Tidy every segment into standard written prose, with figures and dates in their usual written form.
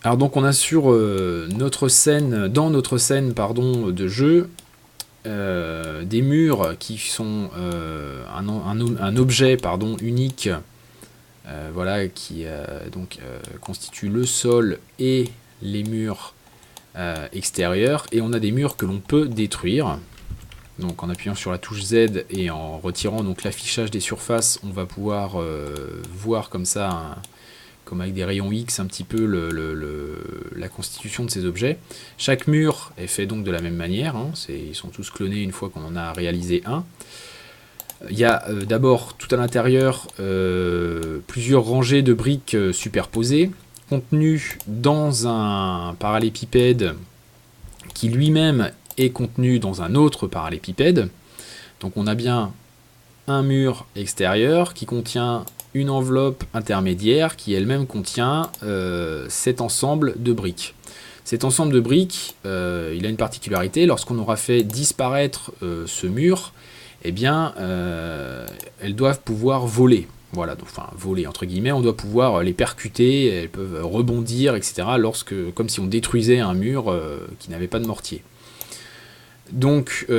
Alors donc on a sur notre scène, dans notre scène pardon, de jeu, des murs qui sont un objet pardon, unique, voilà, qui constitue le sol et les murs extérieurs, et on a des murs que l'on peut détruire. Donc en appuyant sur la touche Z et en retirant donc l'affichage des surfaces, on va pouvoir voir comme ça, comme avec des rayons X, un petit peu la constitution de ces objets. Chaque mur est fait donc de la même manière, hein, ils sont tous clonés une fois qu'on en a réalisé un. Il y a d'abord tout à l'intérieur plusieurs rangées de briques superposées, contenues dans un parallépipède qui lui-même est contenu dans un autre parallépipède. Donc on a bien un mur extérieur qui contient une enveloppe intermédiaire qui elle-même contient cet ensemble de briques. Cet ensemble de briques, il a une particularité: lorsqu'on aura fait disparaître ce mur, eh bien, elles doivent pouvoir voler. Voilà, donc, enfin voler entre guillemets, on doit pouvoir les percuter, elles peuvent rebondir, etc. Comme si on détruisait un mur qui n'avait pas de mortier. Donc, pas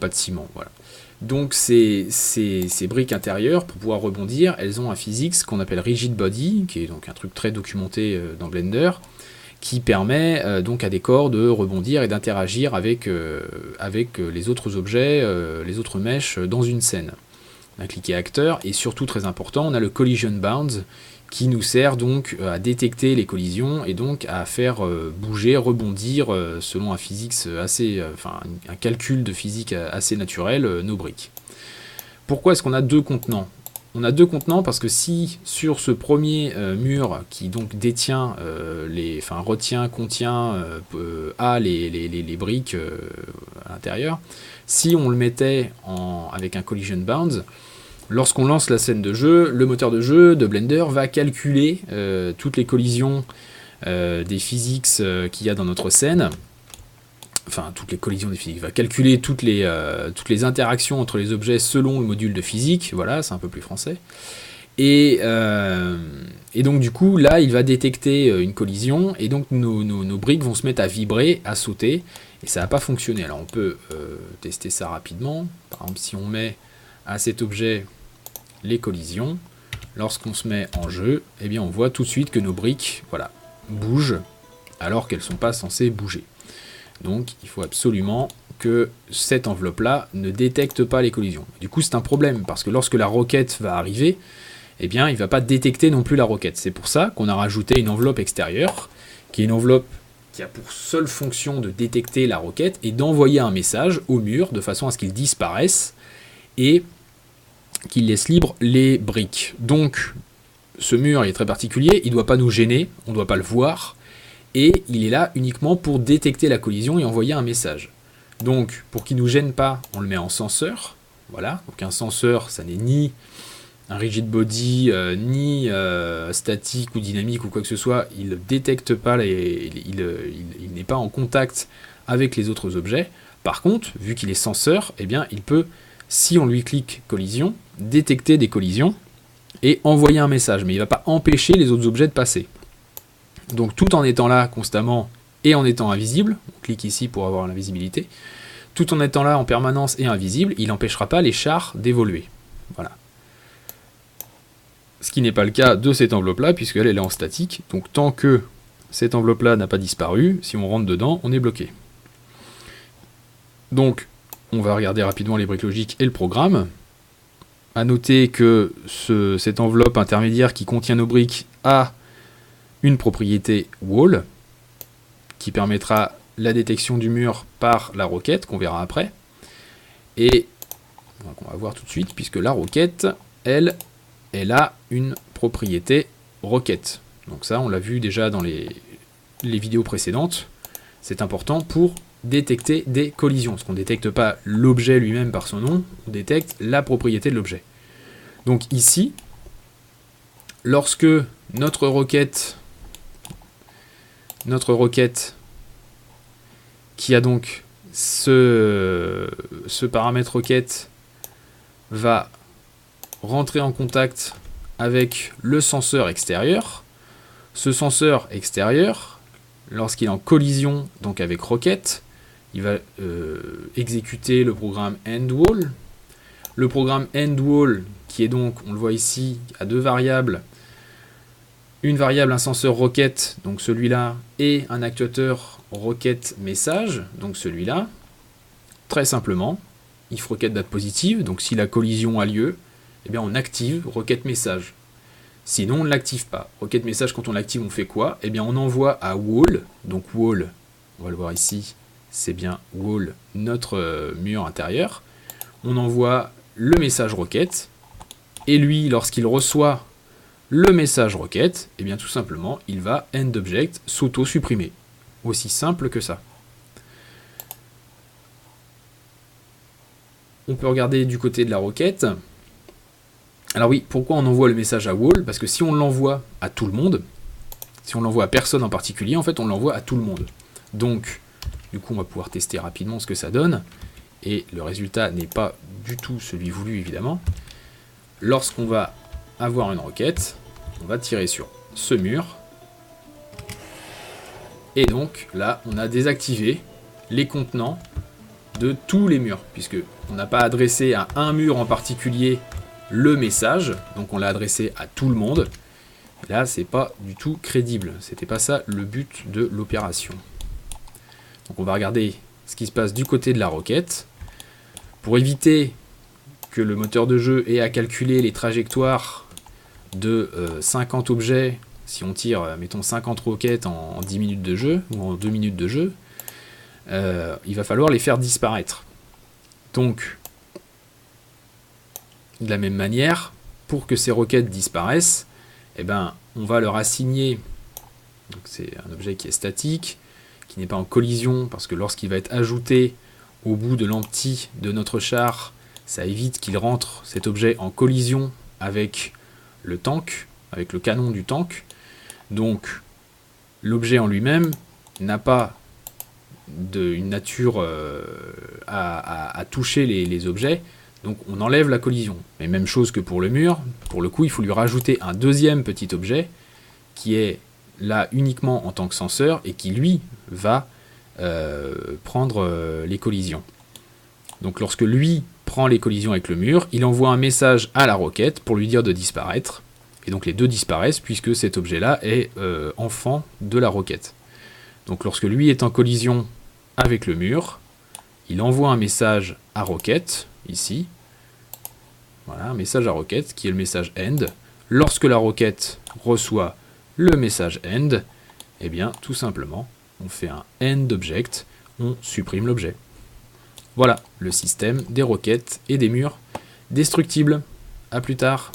de ciment, voilà. Donc ces briques intérieures, pour pouvoir rebondir, elles ont un physique qu'on appelle rigid body, qui est donc un truc très documenté dans Blender, qui permet donc à des corps de rebondir et d'interagir avec les autres objets, les autres mèches dans une scène. On a cliqué acteur, et surtout très important, on a le collision bounds, qui nous sert donc à détecter les collisions et donc à faire bouger, rebondir selon un physique un calcul de physique assez naturel nos briques. Pourquoi est-ce qu'on a deux contenants? On a deux contenants parce que si sur ce premier mur qui donc contient les briques à l'intérieur, si on le mettait avec un collision bounds, lorsqu'on lance la scène de jeu, le moteur de jeu de Blender va calculer toutes les collisions des physiques qu'il y a dans notre scène. Enfin, toutes les collisions des physiques. Va calculer toutes les interactions entre les objets selon le module de physique. Voilà, c'est un peu plus français. Et donc du coup, là, il va détecter une collision, et donc nos briques vont se mettre à vibrer, à sauter, et ça va pas fonctionner. Alors on peut tester ça rapidement. Par exemple, si on met à cet objet les collisions, lorsqu'on se met en jeu, eh bien on voit tout de suite que nos briques, voilà, bougent alors qu'elles ne sont pas censées bouger. Donc il faut absolument que cette enveloppe-là ne détecte pas les collisions. Du coup c'est un problème, parce que lorsque la roquette va arriver, eh bien il ne va pas détecter non plus la roquette. C'est pour ça qu'on a rajouté une enveloppe extérieure, qui est une enveloppe qui a pour seule fonction de détecter la roquette et d'envoyer un message au mur de façon à ce qu'il disparaisse et qu'il laisse libre les briques. Donc ce mur est très particulier, il ne doit pas nous gêner, on ne doit pas le voir, et il est là uniquement pour détecter la collision et envoyer un message. Donc pour qu'il ne nous gêne pas, on le met en senseur. Voilà, donc un senseur, ça n'est ni un rigid body, ni statique ou dynamique ou quoi que ce soit, il ne détecte pas, il n'est pas en contact avec les autres objets. Par contre, vu qu'il est senseur, eh bien, il peut, si on lui clique collision, détecter des collisions et envoyer un message, mais il ne va pas empêcher les autres objets de passer. Donc tout en étant là constamment et en étant invisible, on clique ici pour avoir la visibilité, tout en étant là en permanence et invisible, il n'empêchera pas les chars d'évoluer. Voilà. Ce qui n'est pas le cas de cette enveloppe-là, puisqu'elle est en statique, donc tant que cette enveloppe-là n'a pas disparu, si on rentre dedans, on est bloqué. Donc, on va regarder rapidement les briques logiques et le programme. A noter que cette enveloppe intermédiaire qui contient nos briques a une propriété wall, qui permettra la détection du mur par la roquette, qu'on verra après. Et on va voir tout de suite, puisque la roquette, elle a une propriété roquette. Donc ça, on l'a vu déjà dans les vidéos précédentes. C'est important pour détecter des collisions, parce qu'on ne détecte pas l'objet lui-même par son nom, on détecte la propriété de l'objet. Donc ici, lorsque notre roquette qui a donc ce paramètre roquette va rentrer en contact avec le senseur extérieur, ce senseur extérieur lorsqu'il est en collision donc avec Rocket, il va exécuter le programme endWall. Le programme endWall, qui est donc, on le voit ici, à deux variables. Une variable, un senseur Rocket, donc celui-là, et un actuateur Rocket message, donc celui-là. Très simplement, if Rocket date positive, donc si la collision a lieu, eh bien on active Rocket message. Sinon, on ne l'active pas. Rocket message, quand on l'active, on fait quoi? Eh bien, on envoie à wall, donc wall, on va le voir ici, c'est bien wall, notre mur intérieur. On envoie le message Rocket, et lui, lorsqu'il reçoit le message Rocket, eh bien, tout simplement, il va endObject s'auto-supprimer. Aussi simple que ça. On peut regarder du côté de la Rocket. Alors oui, pourquoi on envoie le message à wall? Parce que si on l'envoie à tout le monde, si on l'envoie à personne en particulier, en fait on l'envoie à tout le monde. Donc, du coup on va pouvoir tester rapidement ce que ça donne. Et le résultat n'est pas du tout celui voulu évidemment. Lorsqu'on va avoir une requête, on va tirer sur ce mur. Et donc là on a désactivé les contenants de tous les murs, puisque on n'a pas adressé à un mur en particulier le message, donc on l'a adressé à tout le monde. Et là, c'est pas du tout crédible. C'était pas ça le but de l'opération. Donc on va regarder ce qui se passe du côté de la requête. Pour éviter que le moteur de jeu ait à calculer les trajectoires de 50 objets, si on tire, mettons 50 roquettes en 10 minutes de jeu, ou en 2 minutes de jeu, il va falloir les faire disparaître. Donc, de la même manière, pour que ces requêtes disparaissent, eh ben, on va leur assigner, c'est un objet qui est statique, qui n'est pas en collision, parce que lorsqu'il va être ajouté au bout de l'empty de notre char, ça évite qu'il rentre cet objet en collision avec le tank, avec le canon du tank. Donc l'objet en lui-même n'a pas une nature à toucher les objets, donc on enlève la collision. Mais même chose que pour le mur, pour le coup il faut lui rajouter un deuxième petit objet qui est là uniquement en tant que senseur et qui lui va prendre les collisions. Donc lorsque lui prend les collisions avec le mur, il envoie un message à la requête pour lui dire de disparaître. Et donc les deux disparaissent puisque cet objet-là est enfant de la requête. Donc lorsque lui est en collision avec le mur, il envoie un message à requête, ici. Voilà, un message à requête qui est le message end. Lorsque la requête reçoit le message end, eh bien tout simplement, on fait un end object, on supprime l'objet. Voilà le système des requêtes et des murs destructibles. A plus tard.